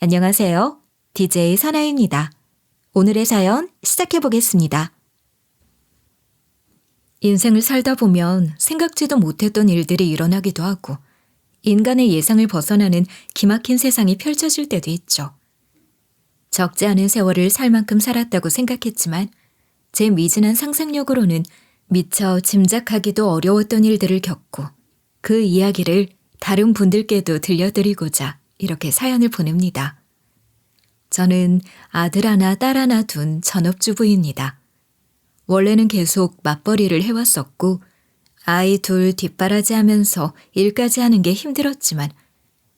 안녕하세요. DJ 선아입니다. 오늘의 사연 시작해 보겠습니다. 인생을 살다 보면 생각지도 못했던 일들이 일어나기도 하고 인간의 예상을 벗어나는 기막힌 세상이 펼쳐질 때도 있죠. 적지 않은 세월을 살 만큼 살았다고 생각했지만 제 미진한 상상력으로는 미처 짐작하기도 어려웠던 일들을 겪고 그 이야기를 다른 분들께도 들려드리고자 이렇게 사연을 보냅니다. 저는 아들 하나, 딸 하나 둔 전업주부입니다. 원래는 계속 맞벌이를 해왔었고 아이 둘 뒷바라지하면서 일까지 하는 게 힘들었지만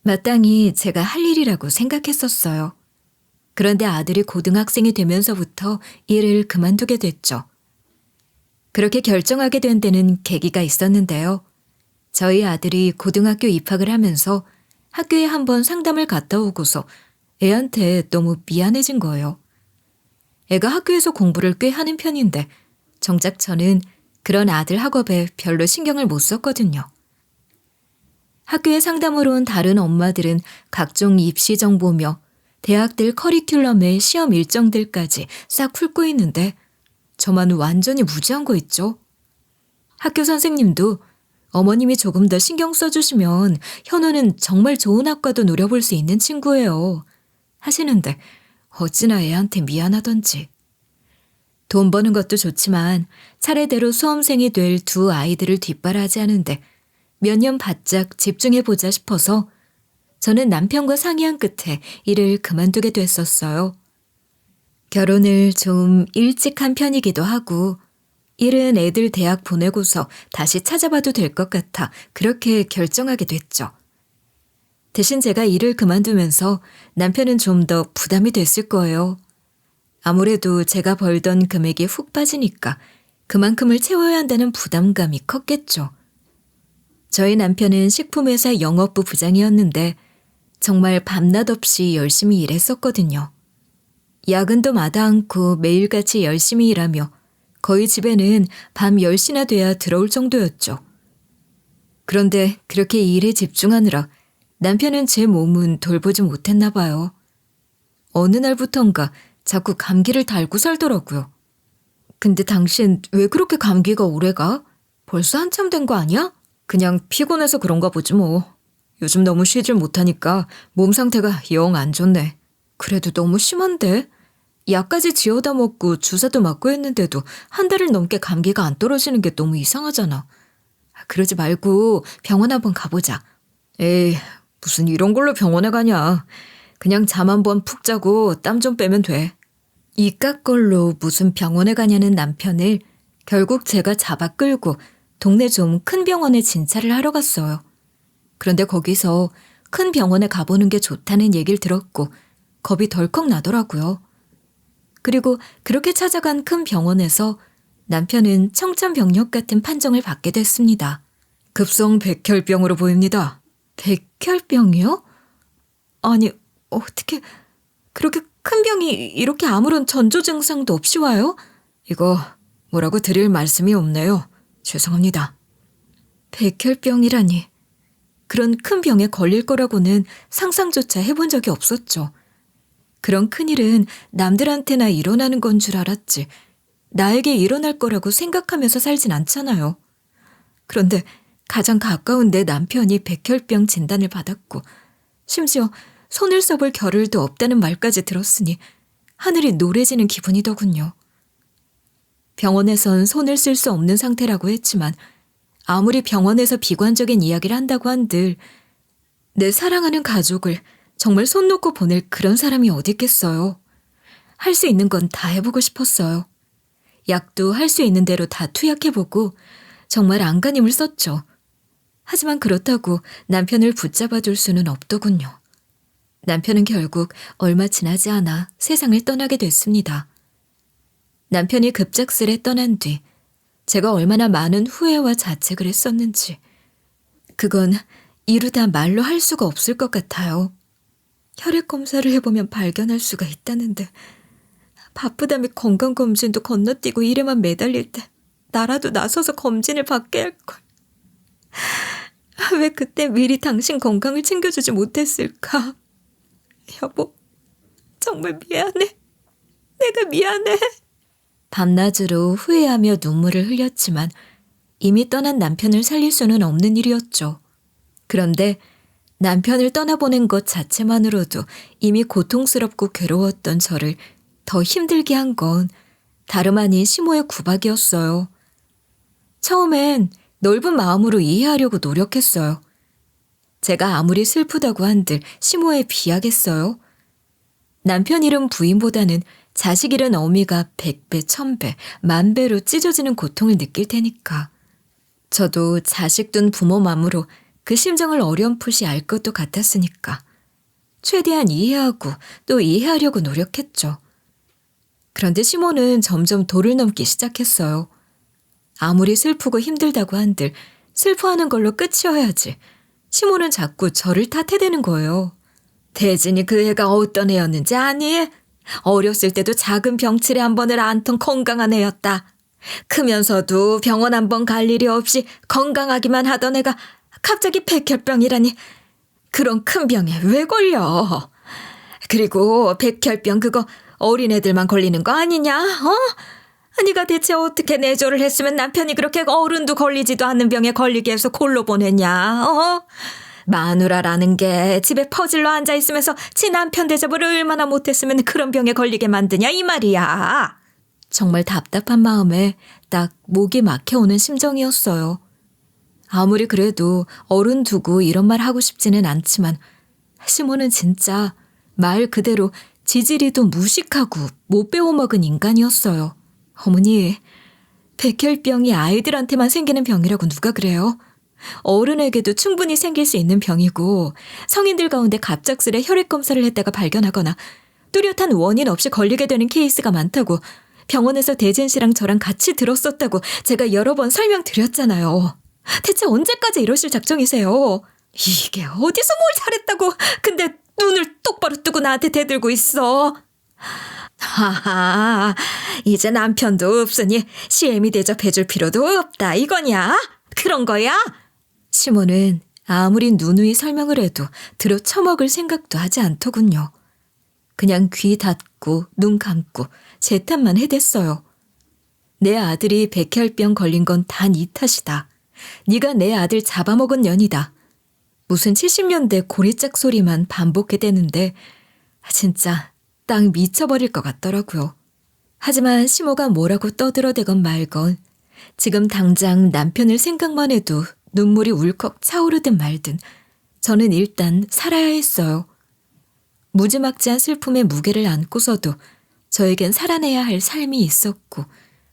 마땅히 제가 할 일이라고 생각했었어요. 그런데 아들이 고등학생이 되면서부터 일을 그만두게 됐죠. 그렇게 결정하게 된 데는 계기가 있었는데요. 저희 아들이 고등학교 입학을 하면서 학교에 한번 상담을 갔다 오고서 애한테 너무 미안해진 거예요. 애가 학교에서 공부를 꽤 하는 편인데 정작 저는 그런 아들 학업에 별로 신경을 못 썼거든요. 학교에 상담으로 온 다른 엄마들은 각종 입시 정보며 대학들 커리큘럼의 시험 일정들까지 싹 풀고 있는데 저만 완전히 무지한 거 있죠. 학교 선생님도 어머님이 조금 더 신경 써주시면 현우는 정말 좋은 학과도 노려볼 수 있는 친구예요. 하시는데 어찌나 애한테 미안하던지. 돈 버는 것도 좋지만 차례대로 수험생이 될 두 아이들을 뒷바라지하는데 몇 년 바짝 집중해보자 싶어서 저는 남편과 상의한 끝에 일을 그만두게 됐었어요. 결혼을 좀 일찍 한 편이기도 하고 일은 애들 대학 보내고서 다시 찾아봐도 될 것 같아 그렇게 결정하게 됐죠. 대신 제가 일을 그만두면서 남편은 좀 더 부담이 됐을 거예요. 아무래도 제가 벌던 금액이 훅 빠지니까 그만큼을 채워야 한다는 부담감이 컸겠죠. 저희 남편은 식품회사 영업부 부장이었는데 정말 밤낮 없이 열심히 일했었거든요. 야근도 마다 않고 매일같이 열심히 일하며 거의 집에는 밤 10시나 돼야 들어올 정도였죠. 그런데 그렇게 일에 집중하느라 남편은 제 몸은 돌보지 못했나 봐요. 어느 날부턴가 자꾸 감기를 달고 살더라고요. 근데 당신 왜 그렇게 감기가 오래가? 벌써 한참 된 거 아니야? 그냥 피곤해서 그런가 보지 뭐. 요즘 너무 쉬질 못하니까 몸 상태가 영 안 좋네. 그래도 너무 심한데? 약까지 지어다 먹고 주사도 맞고 했는데도 한 달을 넘게 감기가 안 떨어지는 게 너무 이상하잖아. 그러지 말고 병원 한번 가보자. 에이, 무슨 이런 걸로 병원에 가냐. 그냥 잠 한번 푹 자고 땀 좀 빼면 돼. 이깟 걸로 무슨 병원에 가냐는 남편을 결국 제가 잡아 끌고 동네 좀 큰 병원에 진찰을 하러 갔어요. 그런데 거기서 큰 병원에 가보는 게 좋다는 얘기를 들었고 겁이 덜컥 나더라고요. 그리고 그렇게 찾아간 큰 병원에서 남편은 청천벽력 같은 판정을 받게 됐습니다. 급성 백혈병으로 보입니다. 백혈병이요? 아니, 어떻게 그렇게 큰 병이 이렇게 아무런 전조 증상도 없이 와요? 이거 뭐라고 드릴 말씀이 없네요. 죄송합니다. 백혈병이라니. 그런 큰 병에 걸릴 거라고는 상상조차 해본 적이 없었죠. 그런 큰일은 남들한테나 일어나는 건 줄 알았지 나에게 일어날 거라고 생각하면서 살진 않잖아요. 그런데 가장 가까운 내 남편이 백혈병 진단을 받았고 심지어 손을 써볼 겨를도 없다는 말까지 들었으니 하늘이 노래지는 기분이더군요. 병원에선 손을 쓸 수 없는 상태라고 했지만 아무리 병원에서 비관적인 이야기를 한다고 한들 내 사랑하는 가족을 정말 손 놓고 보낼 그런 사람이 어디 있겠어요. 할 수 있는 건 다 해보고 싶었어요. 약도 할 수 있는 대로 다 투약해보고 정말 안간힘을 썼죠. 하지만 그렇다고 남편을 붙잡아둘 수는 없더군요. 남편은 결국 얼마 지나지 않아 세상을 떠나게 됐습니다. 남편이 급작스레 떠난 뒤 제가 얼마나 많은 후회와 자책을 했었는지 그건 이루다 말로 할 수가 없을 것 같아요. 혈액 검사를 해보면 발견할 수가 있다는데 바쁘다며 건강검진도 건너뛰고 일에만 매달릴 때 나라도 나서서 검진을 받게 할걸. 왜 그때 미리 당신 건강을 챙겨주지 못했을까? 여보, 정말 미안해. 내가 미안해. 밤낮으로 후회하며 눈물을 흘렸지만 이미 떠난 남편을 살릴 수는 없는 일이었죠. 그런데 남편을 떠나보낸 것 자체만으로도 이미 고통스럽고 괴로웠던 저를 더 힘들게 한 건 다름 아닌 시모의 구박이었어요. 처음엔 넓은 마음으로 이해하려고 노력했어요. 제가 아무리 슬프다고 한들 시모에 비하겠어요? 남편 잃은 부인보다는 자식 잃은 어미가 100배, 1000배, 10,000배로 찢어지는 고통을 느낄 테니까. 저도 자식 둔 부모 맘으로 그 심정을 어렴풋이 알 것도 같았으니까. 최대한 이해하고 또 이해하려고 노력했죠. 그런데 시모는 점점 도를 넘기 시작했어요. 아무리 슬프고 힘들다고 한들 슬퍼하는 걸로 끝이어야지. 시모는 자꾸 저를 탓해대는 거예요. 대진이 그 애가 어떤 애였는지 아니? 어렸을 때도 작은 병치레 한 번을 앓던 건강한 애였다. 크면서도 병원 한 번 갈 일이 없이 건강하기만 하던 애가 갑자기 백혈병이라니. 그런 큰 병에 왜 걸려? 그리고 백혈병 그거 어린애들만 걸리는 거 아니냐? 네가 대체 어떻게 내조를 했으면 남편이 그렇게 어른도 걸리지도 않는 병에 걸리게 해서 골로 보냈냐? 마누라라는 게 집에 퍼질러 앉아있으면서 지 남편 대접을 얼마나 못했으면 그런 병에 걸리게 만드냐 이 말이야. 정말 답답한 마음에 딱 목이 막혀오는 심정이었어요. 아무리 그래도 어른 두고 이런 말 하고 싶지는 않지만 시모는 진짜 말 그대로 지지리도 무식하고 못 배워먹은 인간이었어요. 어머니, 백혈병이 아이들한테만 생기는 병이라고 누가 그래요? 어른에게도 충분히 생길 수 있는 병이고 성인들 가운데 갑작스레 혈액 검사를 했다가 발견하거나 뚜렷한 원인 없이 걸리게 되는 케이스가 많다고 병원에서 대진 씨랑 저랑 같이 들었었다고 제가 여러 번 설명드렸잖아요. 대체 언제까지 이러실 작정이세요? 이게 어디서 뭘 잘했다고 근데 눈을 똑바로 뜨고 나한테 대들고 있어. 하하, 이제 남편도 없으니 시애미 대접해줄 필요도 없다 이거냐? 그런 거야? 시모는 아무리 누누이 설명을 해도 들어 처먹을 생각도 하지 않더군요. 그냥 귀 닫고 눈 감고 제 탓만 해댔어요. 내 아들이 백혈병 걸린 건 다 네 탓이다. 네가 내 아들 잡아먹은 년이다. 무슨 70년대 고리짝 소리만 반복해대는데 진짜 딱 미쳐버릴 것 같더라고요. 하지만 시모가 뭐라고 떠들어대건 말건 지금 당장 남편을 생각만 해도 눈물이 울컥 차오르든 말든 저는 일단 살아야 했어요. 무지막지한 슬픔의 무게를 안고서도 저에겐 살아내야 할 삶이 있었고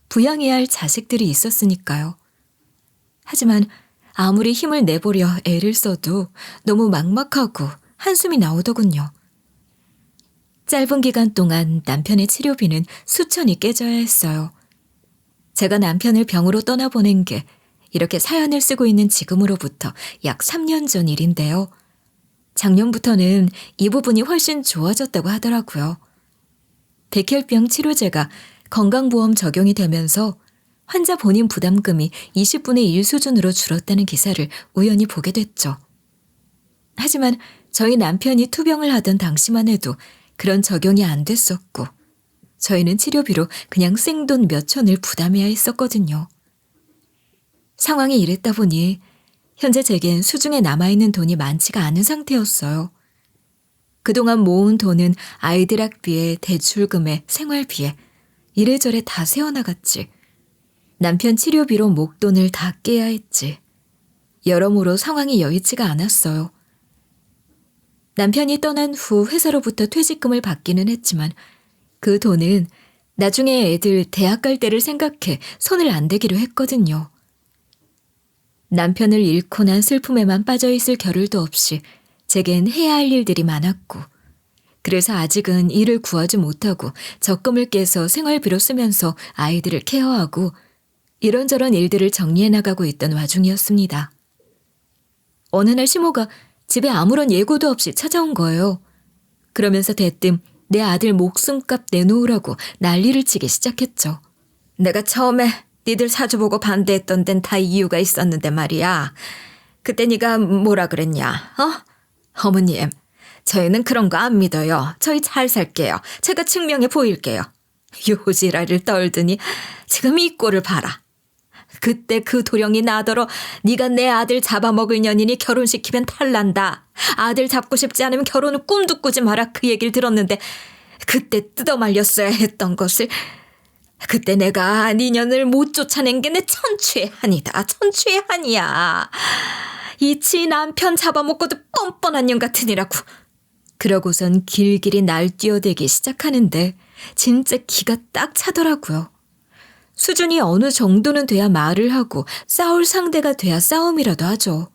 부양해야 할 자식들이 있었으니까요. 하지만 아무리 힘을 내보려 애를 써도 너무 막막하고 한숨이 나오더군요. 짧은 기간 동안 남편의 치료비는 수천이 깨져야 했어요. 제가 남편을 병으로 떠나보낸 게 이렇게 사연을 쓰고 있는 지금으로부터 약 3년 전 일인데요. 작년부터는 이 부분이 훨씬 좋아졌다고 하더라고요. 백혈병 치료제가 건강보험 적용이 되면서 환자 본인 부담금이 20분의 1 수준으로 줄었다는 기사를 우연히 보게 됐죠. 하지만 저희 남편이 투병을 하던 당시만 해도 그런 적용이 안 됐었고 저희는 치료비로 그냥 생돈 몇 천을 부담해야 했었거든요. 상황이 이랬다 보니 현재 제겐 수중에 남아있는 돈이 많지가 않은 상태였어요. 그동안 모은 돈은 아이들 학비에 대출금에 생활비에 이래저래 다 새어나갔지. 남편 치료비로 목돈을 다 깨야 했지. 여러모로 상황이 여의치가 않았어요. 남편이 떠난 후 회사로부터 퇴직금을 받기는 했지만 그 돈은 나중에 애들 대학 갈 때를 생각해 손을 안 대기로 했거든요. 남편을 잃고 난 슬픔에만 빠져있을 겨를도 없이 제겐 해야 할 일들이 많았고 그래서 아직은 일을 구하지 못하고 적금을 깨서 생활비로 쓰면서 아이들을 케어하고 이런저런 일들을 정리해 나가고 있던 와중이었습니다. 어느 날 시모가 집에 아무런 예고도 없이 찾아온 거예요. 그러면서 대뜸 내 아들 목숨값 내놓으라고 난리를 치기 시작했죠. 내가 처음에 니들 사주보고 반대했던 데는 다 이유가 있었는데 말이야. 그때 네가 뭐라 그랬냐? 어머님, 저희는 그런 거 안 믿어요. 저희 잘 살게요. 제가 증명해 보일게요. 요지랄을 떨더니 지금 이 꼴을 봐라. 그때 그 도령이 나더러 네가 내 아들 잡아먹을 년이니 결혼시키면 탈난다. 아들 잡고 싶지 않으면 결혼은 꿈도 꾸지 마라. 그 얘기를 들었는데 그때 뜯어말렸어야 했던 것을. 그때 내가 네 년을 못 쫓아낸 게 내 천추의 한이다. 천추의 한이야. 이 지 남편 잡아먹고도 뻔뻔한 년 같으니라고. 그러고선 길길이 날 뛰어대기 시작하는데 진짜 기가 딱 차더라고요. 수준이 어느 정도는 돼야 말을 하고 싸울 상대가 돼야 싸움이라도 하죠.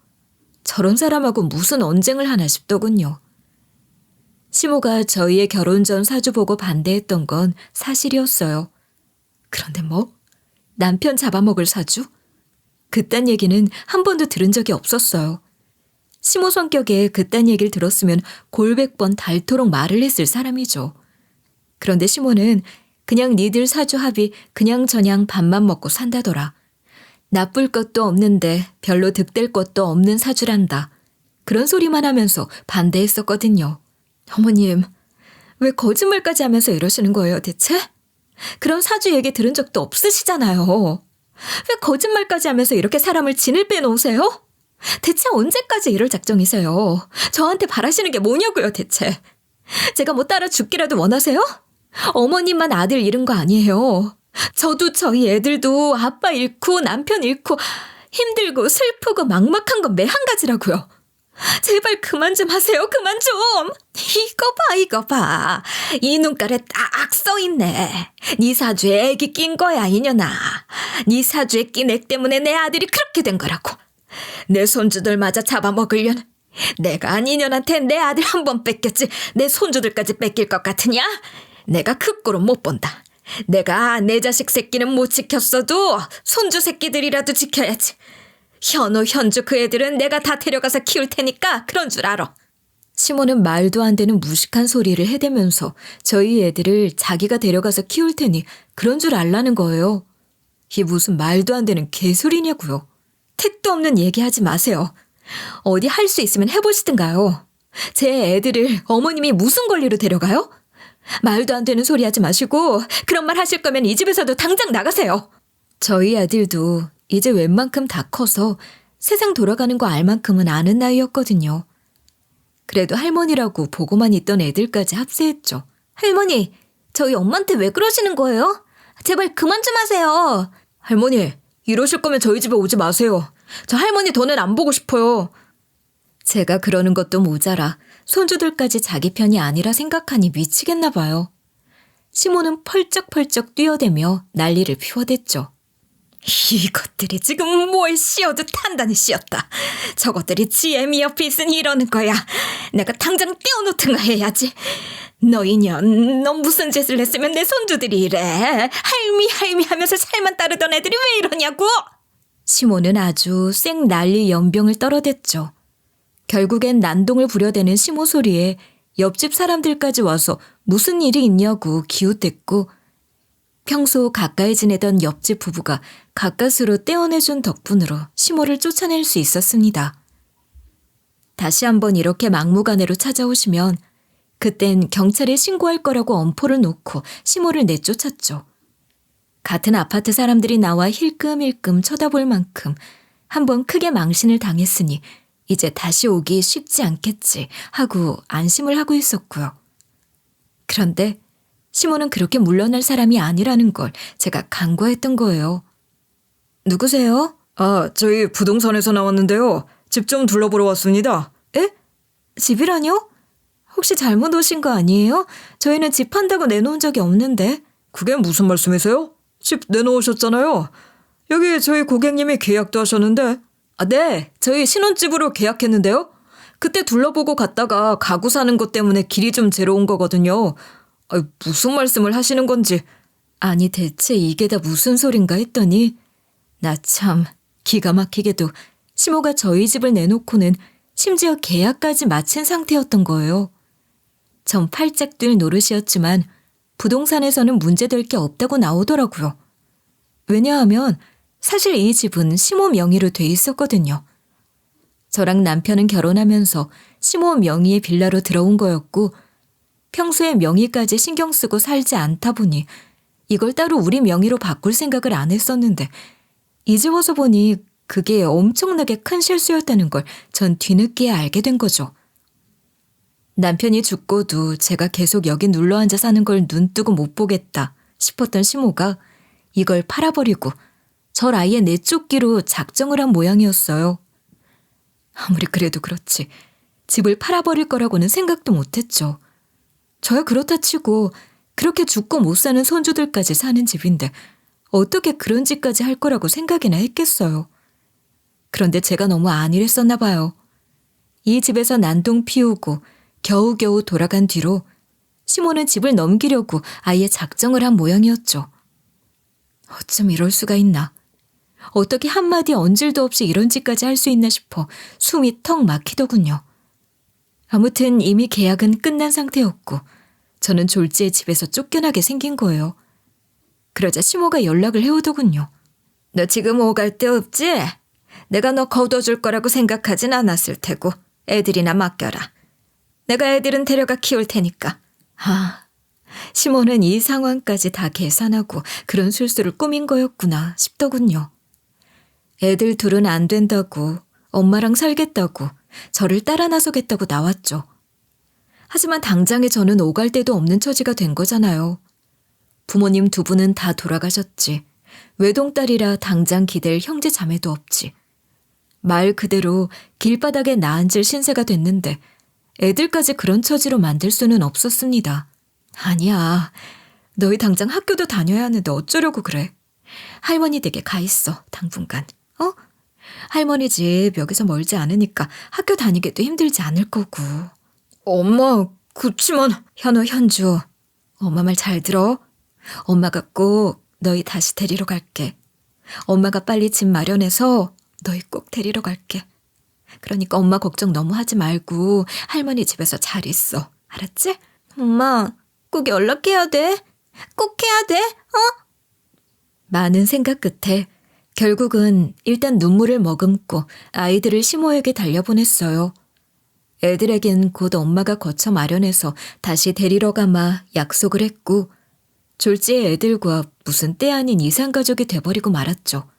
저런 사람하고 무슨 언쟁을 하나 싶더군요. 시모가 저희의 결혼 전 사주 보고 반대했던 건 사실이었어요. 그런데 뭐? 남편 잡아먹을 사주? 그딴 얘기는 한 번도 들은 적이 없었어요. 시모 성격에 그딴 얘기를 들었으면 골백 번 닳도록 말을 했을 사람이죠. 그런데 시모는 그냥 니들 사주 합이 그냥저냥 밥만 먹고 산다더라. 나쁠 것도 없는데 별로 득될 것도 없는 사주란다. 그런 소리만 하면서 반대했었거든요. 어머님, 왜 거짓말까지 하면서 이러시는 거예요, 대체? 그런 사주 얘기 들은 적도 없으시잖아요. 왜 거짓말까지 하면서 이렇게 사람을 진을 빼놓으세요? 대체 언제까지 이럴 작정이세요? 저한테 바라시는 게 뭐냐고요, 대체? 제가 뭐 따라 죽기라도 원하세요? 어머님만 아들 잃은 거 아니에요. 저도 저희 애들도 아빠 잃고 남편 잃고 힘들고 슬프고 막막한 건 매 한 가지라고요. 제발 그만 좀 하세요. 그만 좀. 이거 봐. 이 눈깔에 딱 써있네. 네 사주에 애기 낀 거야, 이년아. 네 사주에 낀 액 때문에 내 아들이 그렇게 된 거라고. 내 손주들마저 잡아먹으려는. 내가 이년한테 내 아들 한 번 뺏겼지 내 손주들까지 뺏길 것 같으냐? 내가 그 꼴은 못 본다. 내가 내 자식 새끼는 못 지켰어도 손주 새끼들이라도 지켜야지. 현우, 현주 그 애들은 내가 다 데려가서 키울 테니까 그런 줄 알아. 시모는 말도 안 되는 무식한 소리를 해대면서 저희 애들을 자기가 데려가서 키울 테니 그런 줄 알라는 거예요. 이게 무슨 말도 안 되는 개소리냐고요. 택도 없는 얘기하지 마세요. 어디 할 수 있으면 해보시든가요. 제 애들을 어머님이 무슨 권리로 데려가요? 말도 안 되는 소리 하지 마시고 그런 말 하실 거면 이 집에서도 당장 나가세요. 저희 아들도 이제 웬만큼 다 커서 세상 돌아가는 거 알 만큼은 아는 나이였거든요. 그래도 할머니라고 보고만 있던 애들까지 합세했죠. 할머니, 저희 엄마한테 왜 그러시는 거예요? 제발 그만 좀 하세요. 할머니, 이러실 거면 저희 집에 오지 마세요. 저 할머니 더는 안 보고 싶어요. 제가 그러는 것도 모자라 손주들까지 자기 편이 아니라 생각하니 미치겠나 봐요. 시모는 펄쩍펄쩍 뛰어대며 난리를 피워댔죠. 이것들이 지금 뭘 씌어도 단단히 씌었다. 저것들이 지혜미 옆에 있으니 이러는 거야. 내가 당장 떼어놓든가 해야지. 너 이년, 너 무슨 짓을 했으면 내 손주들이 이래. 할미 하면서 살만 따르던 애들이 왜 이러냐고. 시모는 아주 쌩 난리 연병을 떨어댔죠. 결국엔 난동을 부려대는 시모 소리에 옆집 사람들까지 와서 무슨 일이 있냐고 기웃댔고 평소 가까이 지내던 옆집 부부가 가까스로 떼어내준 덕분으로 시모를 쫓아낼 수 있었습니다. 다시 한번 이렇게 막무가내로 찾아오시면 그땐 경찰에 신고할 거라고 엄포를 놓고 시모를 내쫓았죠. 같은 아파트 사람들이 나와 힐끔힐끔 쳐다볼 만큼 한번 크게 망신을 당했으니 이제 다시 오기 쉽지 않겠지 하고 안심을 하고 있었고요. 그런데 시모는 그렇게 물러날 사람이 아니라는 걸 제가 간과했던 거예요. 누구세요? 저희 부동산에서 나왔는데요. 집 좀 둘러보러 왔습니다. 에? 집이라뇨? 혹시 잘못 오신 거 아니에요? 저희는 집 판다고 내놓은 적이 없는데. 그게 무슨 말씀이세요? 집 내놓으셨잖아요. 여기 저희 고객님이 계약도 하셨는데. 네, 저희 신혼집으로 계약했는데요. 그때 둘러보고 갔다가 가구 사는 것 때문에 길이 좀 제로 온 거거든요. 무슨 말씀을 하시는 건지. 아니 대체 이게 다 무슨 소린가 했더니 나 참 기가 막히게도 시모가 저희 집을 내놓고는 심지어 계약까지 마친 상태였던 거예요. 전 팔짝 뛸 노릇이었지만 부동산에서는 문제될 게 없다고 나오더라고요. 왜냐하면 사실 이 집은 시모 명의로 돼 있었거든요. 저랑 남편은 결혼하면서 시모 명의의 빌라로 들어온 거였고 평소에 명의까지 신경 쓰고 살지 않다 보니 이걸 따로 우리 명의로 바꿀 생각을 안 했었는데 이제 와서 보니 그게 엄청나게 큰 실수였다는 걸 전 뒤늦게 알게 된 거죠. 남편이 죽고도 제가 계속 여기 눌러앉아 사는 걸 눈뜨고 못 보겠다 싶었던 시모가 이걸 팔아버리고 절 아예 내쫓기로 작정을 한 모양이었어요. 아무리 그래도 그렇지 집을 팔아버릴 거라고는 생각도 못했죠. 저야 그렇다 치고 그렇게 죽고 못 사는 손주들까지 사는 집인데 어떻게 그런 짓까지 할 거라고 생각이나 했겠어요. 그런데 제가 너무 안일했었나 봐요. 이 집에서 난동 피우고 겨우겨우 돌아간 뒤로 시모는 집을 넘기려고 아예 작정을 한 모양이었죠. 어쩜 이럴 수가 있나. 어떻게 한마디 언질도 없이 이런 짓까지 할 수 있나 싶어 숨이 턱 막히더군요. 아무튼 이미 계약은 끝난 상태였고 저는 졸지에 집에서 쫓겨나게 생긴 거예요. 그러자 시모가 연락을 해오더군요. 너 지금 오갈 데 없지? 내가 너 거둬줄 거라고 생각하진 않았을 테고 애들이나 맡겨라. 내가 애들은 데려가 키울 테니까. 시모는 이 상황까지 다 계산하고 그런 술수를 꾸민 거였구나 싶더군요. 애들 둘은 안 된다고 엄마랑 살겠다고 저를 따라 나서겠다고 나왔죠. 하지만 당장에 저는 오갈 데도 없는 처지가 된 거잖아요. 부모님 두 분은 다 돌아가셨지. 외동딸이라 당장 기댈 형제 자매도 없지. 말 그대로 길바닥에 나앉을 신세가 됐는데 애들까지 그런 처지로 만들 수는 없었습니다. 아니야. 너희 당장 학교도 다녀야 하는데 어쩌려고 그래. 할머니 댁에 가 있어 당분간. 할머니 집 여기서 멀지 않으니까 학교 다니기도 힘들지 않을 거고. 엄마, 그치만 현우, 현주, 엄마 말 잘 들어. 엄마가 꼭 너희 다시 데리러 갈게. 엄마가 빨리 집 마련해서 너희 꼭 데리러 갈게. 그러니까 엄마 걱정 너무 하지 말고 할머니 집에서 잘 있어. 알았지? 엄마, 꼭 연락해야 돼. 꼭 해야 돼. 많은 생각 끝에 결국은 일단 눈물을 머금고 아이들을 시모에게 달려보냈어요. 애들에겐 곧 엄마가 거처 마련해서 다시 데리러 가마 약속을 했고 졸지에 애들과 무슨 때 아닌 이상가족이 돼버리고 말았죠.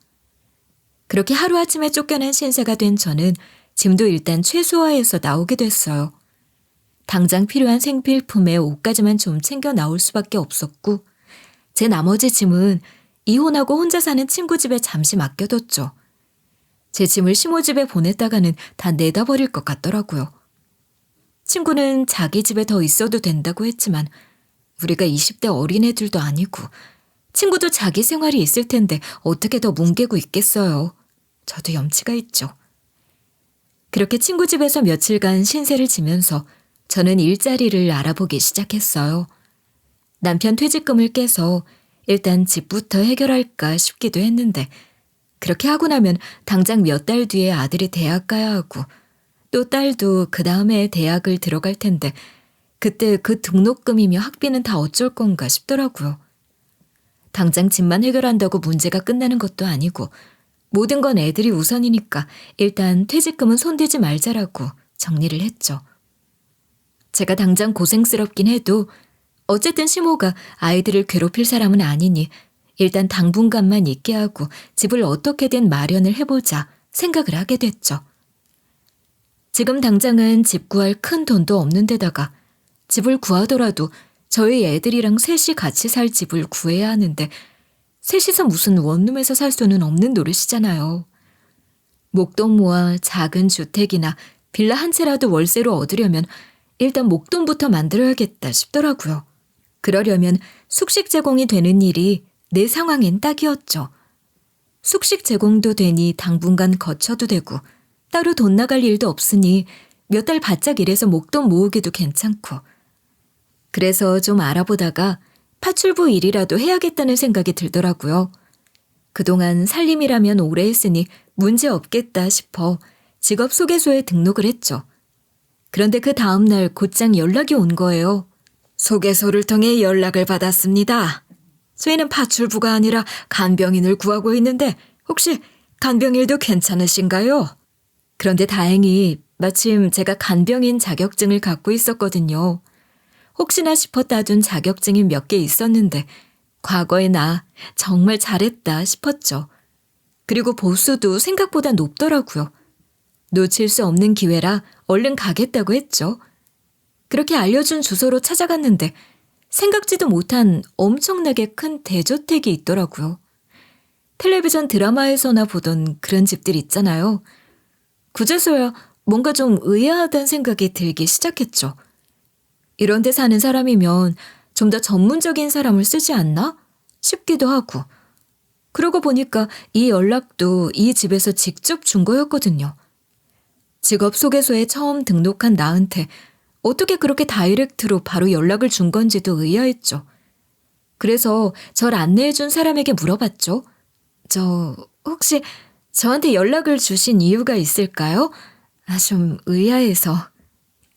그렇게 하루아침에 쫓겨난 신세가 된 저는 짐도 일단 최소화해서 나오게 됐어요. 당장 필요한 생필품에 옷까지만 좀 챙겨 나올 수밖에 없었고 제 나머지 짐은 이혼하고 혼자 사는 친구 집에 잠시 맡겨뒀죠. 제 짐을 시모 집에 보냈다가는 다 내다 버릴 것 같더라고요. 친구는 자기 집에 더 있어도 된다고 했지만 우리가 20대 어린애들도 아니고 친구도 자기 생활이 있을 텐데 어떻게 더 뭉개고 있겠어요. 저도 염치가 있죠. 그렇게 친구 집에서 며칠간 신세를 지면서 저는 일자리를 알아보기 시작했어요. 남편 퇴직금을 깨서 일단 집부터 해결할까 싶기도 했는데 그렇게 하고 나면 당장 몇 달 뒤에 아들이 대학 가야 하고 또 딸도 그 다음에 대학을 들어갈 텐데 그때 그 등록금이며 학비는 다 어쩔 건가 싶더라고요. 당장 집만 해결한다고 문제가 끝나는 것도 아니고 모든 건 애들이 우선이니까 일단 퇴직금은 손대지 말자라고 정리를 했죠. 제가 당장 고생스럽긴 해도 어쨌든 시모가 아이들을 괴롭힐 사람은 아니니 일단 당분간만 있게 하고 집을 어떻게든 마련을 해보자 생각을 하게 됐죠. 지금 당장은 집 구할 큰 돈도 없는 데다가 집을 구하더라도 저희 애들이랑 셋이 같이 살 집을 구해야 하는데 셋이서 무슨 원룸에서 살 수는 없는 노릇이잖아요. 목돈 모아 작은 주택이나 빌라 한 채라도 월세로 얻으려면 일단 목돈부터 만들어야겠다 싶더라고요. 그러려면 숙식 제공이 되는 일이 내 상황엔 딱이었죠. 숙식 제공도 되니 당분간 거쳐도 되고 따로 돈 나갈 일도 없으니 몇 달 바짝 일해서 목돈 모으기도 괜찮고 그래서 좀 알아보다가 파출부 일이라도 해야겠다는 생각이 들더라고요. 그동안 살림이라면 오래 했으니 문제 없겠다 싶어 직업 소개소에 등록을 했죠. 그런데 그 다음 날 곧장 연락이 온 거예요. 소개소를 통해 연락을 받았습니다. 저희는 파출부가 아니라 간병인을 구하고 있는데 혹시 간병일도 괜찮으신가요? 그런데 다행히 마침 제가 간병인 자격증을 갖고 있었거든요. 혹시나 싶어 따둔 자격증이 몇 개 있었는데 과거의 나 정말 잘했다 싶었죠. 그리고 보수도 생각보다 높더라고요. 놓칠 수 없는 기회라 얼른 가겠다고 했죠. 그렇게 알려준 주소로 찾아갔는데 생각지도 못한 엄청나게 큰 대저택이 있더라고요. 텔레비전 드라마에서나 보던 그런 집들 있잖아요. 그제서야 뭔가 좀 의아하다는 생각이 들기 시작했죠. 이런 데 사는 사람이면 좀 더 전문적인 사람을 쓰지 않나 싶기도 하고. 그러고 보니까 이 연락도 이 집에서 직접 준 거였거든요. 직업 소개소에 처음 등록한 나한테 어떻게 그렇게 다이렉트로 바로 연락을 준 건지도 의아했죠. 그래서 절 안내해준 사람에게 물어봤죠. 혹시 저한테 연락을 주신 이유가 있을까요? 좀 의아해서.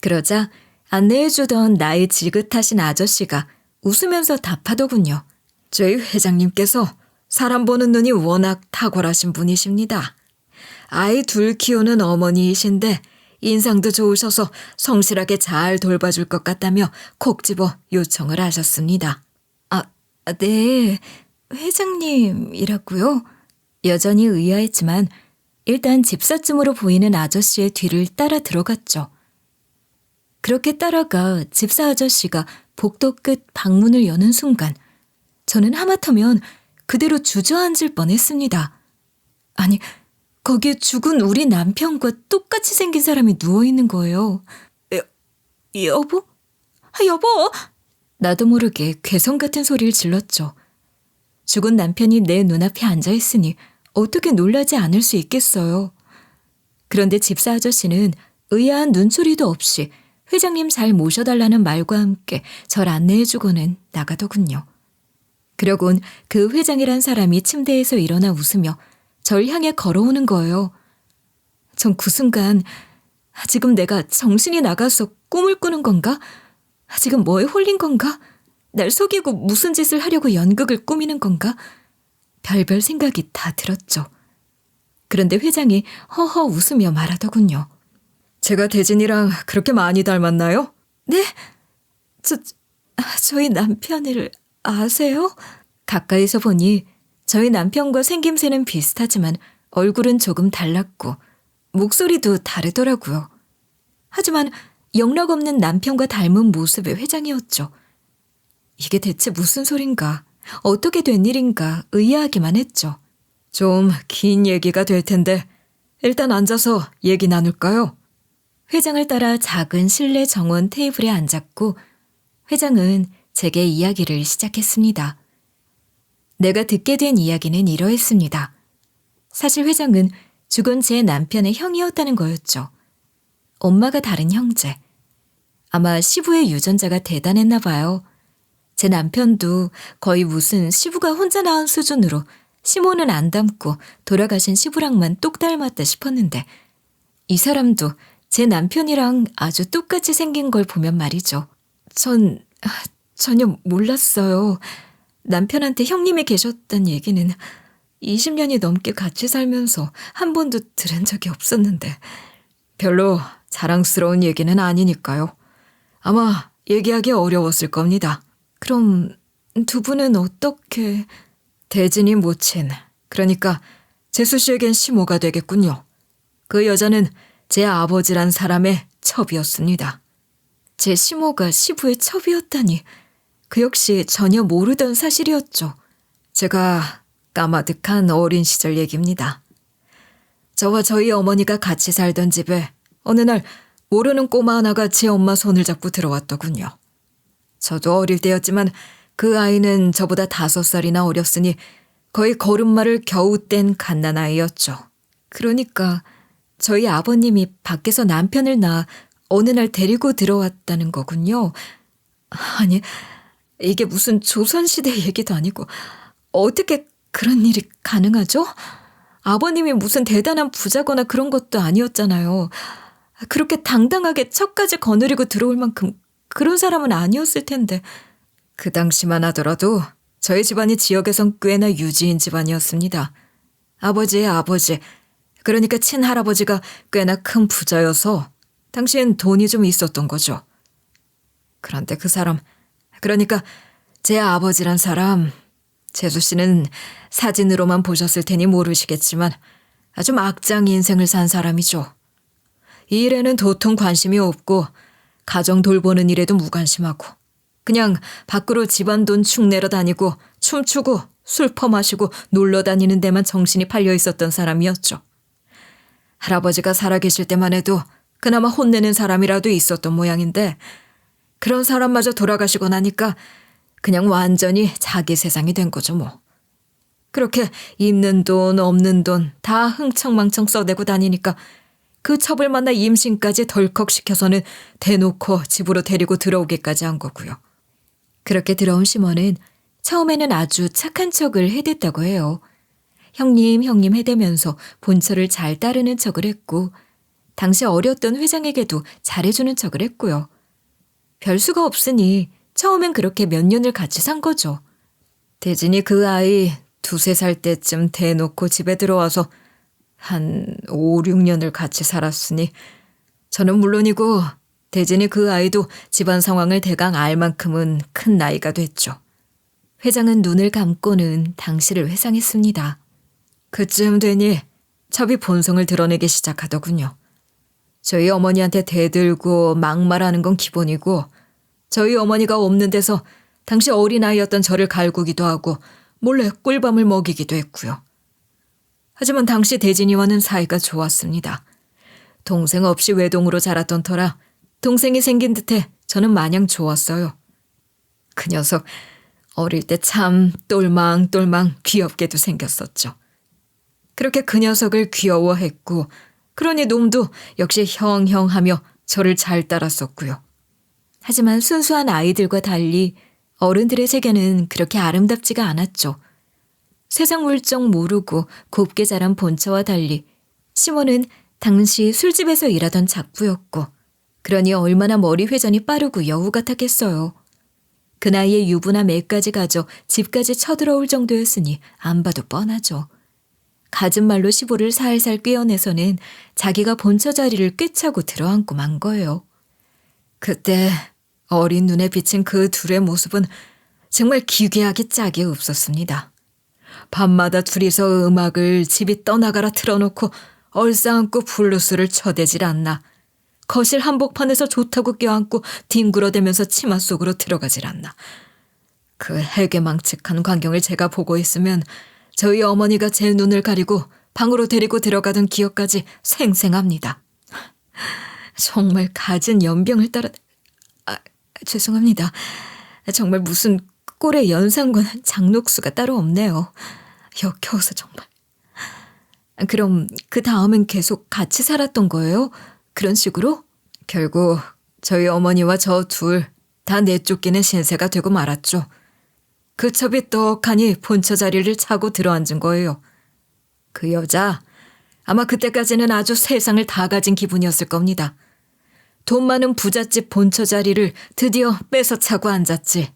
그러자 안내해주던 나의 지긋하신 아저씨가 웃으면서 답하더군요. 저희 회장님께서 사람 보는 눈이 워낙 탁월하신 분이십니다. 아이 둘 키우는 어머니이신데 인상도 좋으셔서 성실하게 잘 돌봐줄 것 같다며 콕 집어 요청을 하셨습니다. 네, 회장님이라고요? 여전히 의아했지만 일단 집사쯤으로 보이는 아저씨의 뒤를 따라 들어갔죠. 그렇게 따라가 집사 아저씨가 복도 끝 방문을 여는 순간 저는 하마터면 그대로 주저앉을 뻔했습니다. 아니, 거기에 죽은 우리 남편과 똑같이 생긴 사람이 누워있는 거예요. 여보? 여보! 나도 모르게 괴성 같은 소리를 질렀죠. 죽은 남편이 내 눈앞에 앉아있으니 어떻게 놀라지 않을 수 있겠어요. 그런데 집사 아저씨는 의아한 눈초리도 없이 회장님 잘 모셔달라는 말과 함께 절 안내해주고는 나가더군요. 그러곤 그 회장이란 사람이 침대에서 일어나 웃으며 절 향해 걸어오는 거예요. 전 그 순간 지금 내가 정신이 나가서 꿈을 꾸는 건가? 지금 뭐에 홀린 건가? 날 속이고 무슨 짓을 하려고 연극을 꾸미는 건가? 별별 생각이 다 들었죠. 그런데 회장이 허허 웃으며 말하더군요. 제가 대진이랑 그렇게 많이 닮았나요? 네? 저희 남편을 아세요? 가까이서 보니 저희 남편과 생김새는 비슷하지만 얼굴은 조금 달랐고 목소리도 다르더라고요. 하지만 영락없는 남편과 닮은 모습의 회장이었죠. 이게 대체 무슨 소린가, 어떻게 된 일인가 의아하기만 했죠. 좀 긴 얘기가 될 텐데 일단 앉아서 얘기 나눌까요? 회장을 따라 작은 실내 정원 테이블에 앉았고 회장은 제게 이야기를 시작했습니다. 내가 듣게 된 이야기는 이러했습니다. 사실 회장은 죽은 제 남편의 형이었다는 거였죠. 엄마가 다른 형제. 아마 시부의 유전자가 대단했나 봐요. 제 남편도 거의 무슨 시부가 혼자 낳은 수준으로 시모는 안 닮고 돌아가신 시부랑만 똑 닮았다 싶었는데 이 사람도 제 남편이랑 아주 똑같이 생긴 걸 보면 말이죠. 전 전혀 몰랐어요. 남편한테 형님이 계셨단 얘기는 20년이 넘게 같이 살면서 한 번도 들은 적이 없었는데 별로 자랑스러운 얘기는 아니니까요. 아마 얘기하기 어려웠을 겁니다. 그럼 두 분은 어떻게... 대진이 모친, 그러니까 재수 씨에겐 시모가 되겠군요. 그 여자는 제 아버지란 사람의 첩이었습니다. 제 시모가 시부의 첩이었다니 그 역시 전혀 모르던 사실이었죠. 제가 까마득한 어린 시절 얘기입니다. 저와 저희 어머니가 같이 살던 집에 어느 날 모르는 꼬마 하나가 제 엄마 손을 잡고 들어왔더군요. 저도 어릴 때였지만 그 아이는 저보다 5살이나 어렸으니 거의 걸음마를 겨우 뗀 갓난아이였죠. 그러니까 저희 아버님이 밖에서 남편을 낳아 어느 날 데리고 들어왔다는 거군요. 아니, 이게 무슨 조선시대 얘기도 아니고 어떻게 그런 일이 가능하죠? 아버님이 무슨 대단한 부자거나 그런 것도 아니었잖아요. 그렇게 당당하게 척까지 거느리고 들어올 만큼 그런 사람은 아니었을 텐데. 그 당시만 하더라도 저희 집안이 지역에선 꽤나 유지인 집안이었습니다. 아버지의 아버지, 그러니까 친할아버지가 꽤나 큰 부자여서 당시엔 돈이 좀 있었던 거죠. 그런데 그 사람, 그러니까 제 아버지란 사람, 재수 씨는 사진으로만 보셨을 테니 모르시겠지만 아주 막장 인생을 산 사람이죠. 이 일에는 도통 관심이 없고 가정 돌보는 일에도 무관심하고 그냥 밖으로 집안 돈 축내러 다니고 춤추고 술 퍼마시고 놀러 다니는 데만 정신이 팔려 있었던 사람이었죠. 할아버지가 살아계실 때만 해도 그나마 혼내는 사람이라도 있었던 모양인데 그런 사람마저 돌아가시고 나니까 그냥 완전히 자기 세상이 된 거죠 뭐. 그렇게 있는 돈 없는 돈 다 흥청망청 써대고 다니니까 그 첩을 만나 임신까지 덜컥 시켜서는 대놓고 집으로 데리고 들어오기까지 한 거고요. 그렇게 들어온 시몬은 처음에는 아주 착한 척을 해댔다고 해요. 형님 해대면서 본처를 잘 따르는 척을 했고 당시 어렸던 회장에게도 잘해주는 척을 했고요. 별수가 없으니 처음엔 그렇게 몇 년을 같이 산 거죠. 대진이 그 아이 2~3살 때쯤 대놓고 집에 들어와서 한 5~6년을 같이 살았으니 저는 물론이고 대진이 그 아이도 집안 상황을 대강 알 만큼은 큰 나이가 됐죠. 회장은 눈을 감고는 당시를 회상했습니다. 그쯤 되니 첩이 본성을 드러내기 시작하더군요. 저희 어머니한테 대들고 막말하는 건 기본이고 저희 어머니가 없는 데서 당시 어린아이였던 저를 갈구기도 하고 몰래 꿀밤을 먹이기도 했고요. 하지만 당시 대진이와는 사이가 좋았습니다. 동생 없이 외동으로 자랐던 터라 동생이 생긴 듯해 저는 마냥 좋았어요. 그 녀석 어릴 때 참 똘망똘망 귀엽게도 생겼었죠. 그렇게 그 녀석을 귀여워했고 그러니 놈도 역시 형하며 저를 잘 따랐었고요. 하지만 순수한 아이들과 달리 어른들의 세계는 그렇게 아름답지가 않았죠. 세상 물정 모르고 곱게 자란 본처와 달리 시몬은 당시 술집에서 일하던 작부였고 그러니 얼마나 머리 회전이 빠르고 여우 같았겠어요. 그 나이에 유부나 매까지 가져 집까지 쳐들어올 정도였으니 안 봐도 뻔하죠. 갖은 말로 시보를 살살 꿰어내서는 자기가 본처 자리를 꿰차고 들어앉고 만 거예요. 그때 어린 눈에 비친 그 둘의 모습은 정말 기괴하게 짝이 없었습니다. 밤마다 둘이서 음악을 집이 떠나가라 틀어놓고 얼싸안고 블루스를 쳐대질 않나. 거실 한복판에서 좋다고 껴안고 뒹굴어대면서 치마 속으로 들어가질 않나. 그 해괴망측한 광경을 제가 보고 있으면 저희 어머니가 제 눈을 가리고 방으로 데리고 들어가던 기억까지 생생합니다. 정말 갖은 연병을 따라... 죄송합니다. 정말 무슨 꼴의 연상과 장녹수가 따로 없네요. 역겨워서 정말. 그럼 그 다음엔 계속 같이 살았던 거예요? 그런 식으로? 결국 저희 어머니와 저 둘 다 내쫓기는 신세가 되고 말았죠. 그 첩이 떡하니 본처 자리를 차고 들어앉은 거예요. 그 여자 아마 그때까지는 아주 세상을 다 가진 기분이었을 겁니다. 돈 많은 부잣집 본처 자리를 드디어 뺏어 차고 앉았지.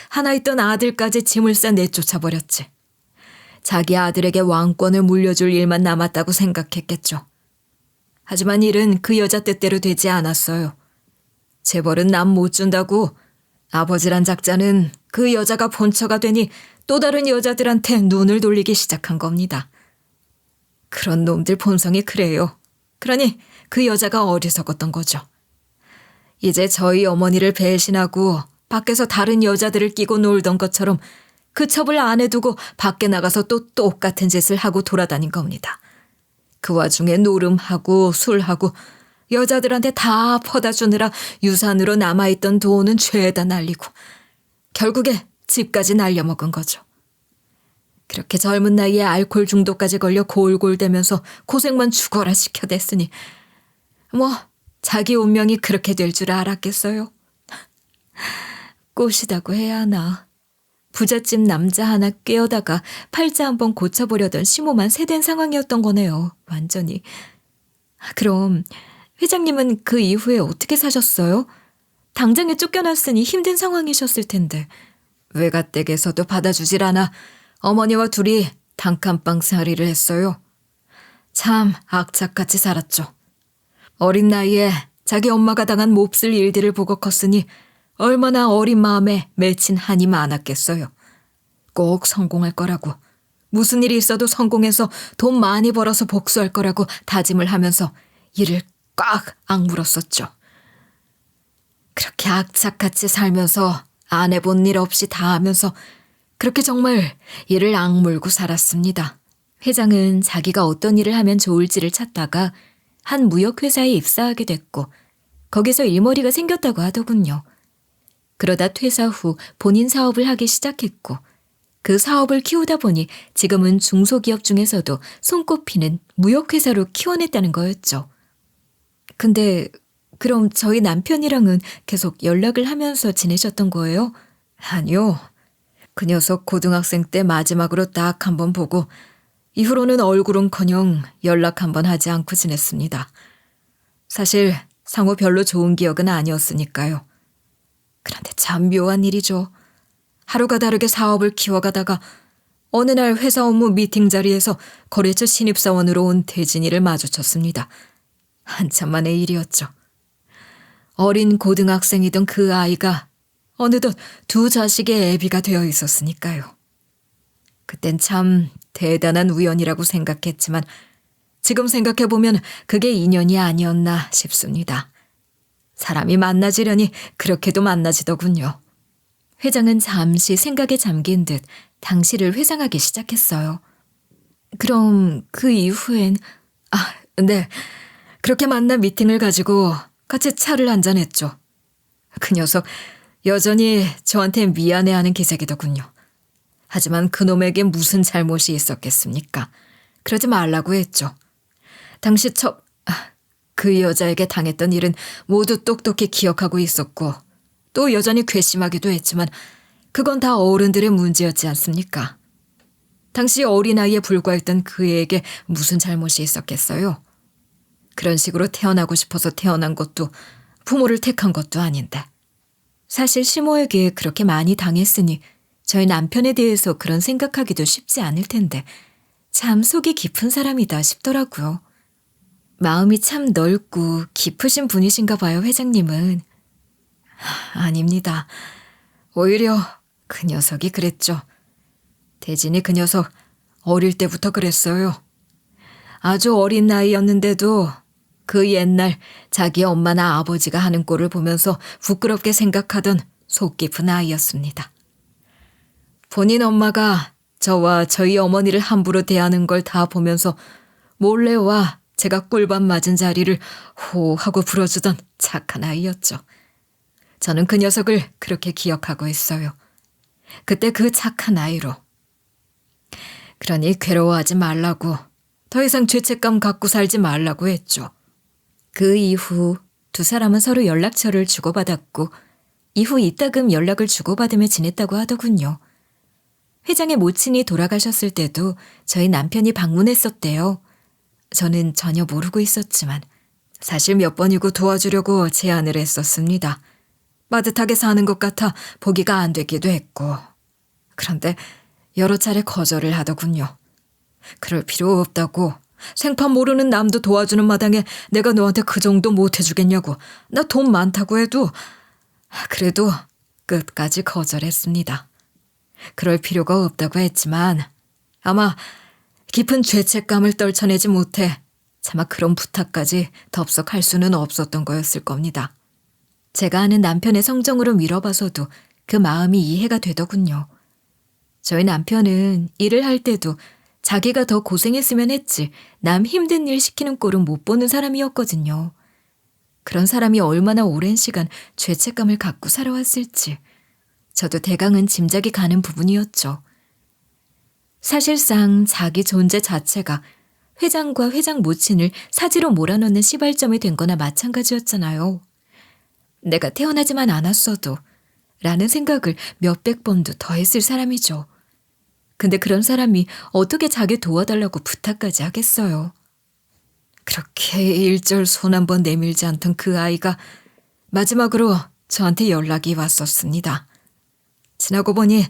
하나 있던 아들까지 짐을 싸 내쫓아버렸지. 자기 아들에게 왕권을 물려줄 일만 남았다고 생각했겠죠. 하지만 일은 그 여자 뜻대로 되지 않았어요. 재벌은 남 못 준다고 아버지란 작자는 그 여자가 본처가 되니 또 다른 여자들한테 눈을 돌리기 시작한 겁니다. 그런 놈들 본성이 그래요. 그러니 그 여자가 어리석었던 거죠. 이제 저희 어머니를 배신하고 밖에서 다른 여자들을 끼고 놀던 것처럼 그 첩을 안에 두고 밖에 나가서 또 똑같은 짓을 하고 돌아다닌 겁니다. 그 와중에 노름하고 술하고 여자들한테 다 퍼다 주느라 유산으로 남아있던 돈은 죄에다 날리고 결국에 집까지 날려먹은 거죠. 그렇게 젊은 나이에 알코올 중독까지 걸려 골골대면서 고생만 죽어라 시켜댔으니 뭐 자기 운명이 그렇게 될 줄 알았겠어요. 꽃이다고 해야 하나. 부잣집 남자 하나 꿰어다가 팔자 한번 고쳐보려던 심오만 세댄 상황이었던 거네요. 완전히. 그럼 회장님은 그 이후에 어떻게 사셨어요? 당장에 쫓겨났으니 힘든 상황이셨을 텐데. 외가댁에서도 받아주질 않아 어머니와 둘이 단칸방살이를 했어요. 참 악착같이 살았죠. 어린 나이에 자기 엄마가 당한 몹쓸 일들을 보고 컸으니 얼마나 어린 마음에 맺힌 한이 많았겠어요. 꼭 성공할 거라고, 무슨 일이 있어도 성공해서 돈 많이 벌어서 복수할 거라고 다짐을 하면서 이를 꽉 악물었었죠. 그렇게 악착같이 살면서 안 해본 일 없이 다 하면서 그렇게 정말 이를 악물고 살았습니다. 회장은 자기가 어떤 일을 하면 좋을지를 찾다가 한 무역회사에 입사하게 됐고 거기서 일머리가 생겼다고 하더군요. 그러다 퇴사 후 본인 사업을 하기 시작했고 그 사업을 키우다 보니 지금은 중소기업 중에서도 손꼽히는 무역회사로 키워냈다는 거였죠. 근데 그럼 저희 남편이랑은 계속 연락을 하면서 지내셨던 거예요? 아니요. 그 녀석 고등학생 때 마지막으로 딱 한 번 보고 이후로는 얼굴은커녕 연락 한 번 하지 않고 지냈습니다. 사실 상호 별로 좋은 기억은 아니었으니까요. 그런데 참 묘한 일이죠. 하루가 다르게 사업을 키워가다가 어느 날 회사 업무 미팅 자리에서 거래처 신입사원으로 온 대진이를 마주쳤습니다. 한참 만의 일이었죠. 어린 고등학생이던 그 아이가 어느덧 두 자식의 애비가 되어 있었으니까요. 그땐 참 대단한 우연이라고 생각했지만 지금 생각해보면 그게 인연이 아니었나 싶습니다. 사람이 만나지려니 그렇게도 만나지더군요. 회장은 잠시 생각에 잠긴 듯 당시를 회상하기 시작했어요. 그럼 그 이후엔 네. 그렇게 만나 미팅을 가지고 같이 차를 한잔했죠. 그 녀석 여전히 저한테 미안해하는 기색이더군요. 하지만 그놈에게 무슨 잘못이 있었겠습니까? 그러지 말라고 했죠. 당시 그 여자에게 당했던 일은 모두 똑똑히 기억하고 있었고 또 여전히 괘씸하기도 했지만 그건 다 어른들의 문제였지 않습니까? 당시 어린아이에 불과했던 그 애에게 무슨 잘못이 있었겠어요? 그런 식으로 태어나고 싶어서 태어난 것도 부모를 택한 것도 아닌데. 사실 시모에게 그렇게 많이 당했으니 저희 남편에 대해서 그런 생각하기도 쉽지 않을 텐데 참 속이 깊은 사람이다 싶더라고요. 마음이 참 넓고 깊으신 분이신가 봐요, 회장님은. 아닙니다. 오히려 그 녀석이 그랬죠. 대진이 그 녀석 어릴 때부터 그랬어요. 아주 어린 나이였는데도 그 옛날 자기 엄마나 아버지가 하는 꼴을 보면서 부끄럽게 생각하던 속 깊은 아이였습니다. 본인 엄마가 저와 저희 어머니를 함부로 대하는 걸 다 보면서 몰래 와 제가 꿀밤 맞은 자리를 호 하고 불어주던 착한 아이였죠. 저는 그 녀석을 그렇게 기억하고 있어요. 그때 그 착한 아이로. 그러니 괴로워하지 말라고, 더 이상 죄책감 갖고 살지 말라고 했죠. 그 이후 두 사람은 서로 연락처를 주고받았고 이후 이따금 연락을 주고받으며 지냈다고 하더군요. 회장의 모친이 돌아가셨을 때도 저희 남편이 방문했었대요. 저는 전혀 모르고 있었지만 사실 몇 번이고 도와주려고 제안을 했었습니다. 빠듯하게 사는 것 같아 보기가 안 되기도 했고. 그런데 여러 차례 거절을 하더군요. 그럴 필요 없다고. 생판 모르는 남도 도와주는 마당에 내가 너한테 그 정도 못 해주겠냐고. 나 돈 많다고 해도. 그래도 끝까지 거절했습니다. 그럴 필요가 없다고 했지만 아마 깊은 죄책감을 떨쳐내지 못해 차마 그런 부탁까지 덥석할 수는 없었던 거였을 겁니다. 제가 아는 남편의 성정으로 밀어봐서도 그 마음이 이해가 되더군요. 저희 남편은 일을 할 때도 자기가 더 고생했으면 했지 남 힘든 일 시키는 꼴은 못 보는 사람이었거든요. 그런 사람이 얼마나 오랜 시간 죄책감을 갖고 살아왔을지 저도 대강은 짐작이 가는 부분이었죠. 사실상 자기 존재 자체가 회장과 회장 모친을 사지로 몰아넣는 시발점이 된 거나 마찬가지였잖아요. 내가 태어나지만 않았어도 라는 생각을 몇백 번도 더 했을 사람이죠. 근데 그런 사람이 어떻게 자기 도와달라고 부탁까지 하겠어요. 그렇게 일절 손 한 번 내밀지 않던 그 아이가 마지막으로 저한테 연락이 왔었습니다. 지나고 보니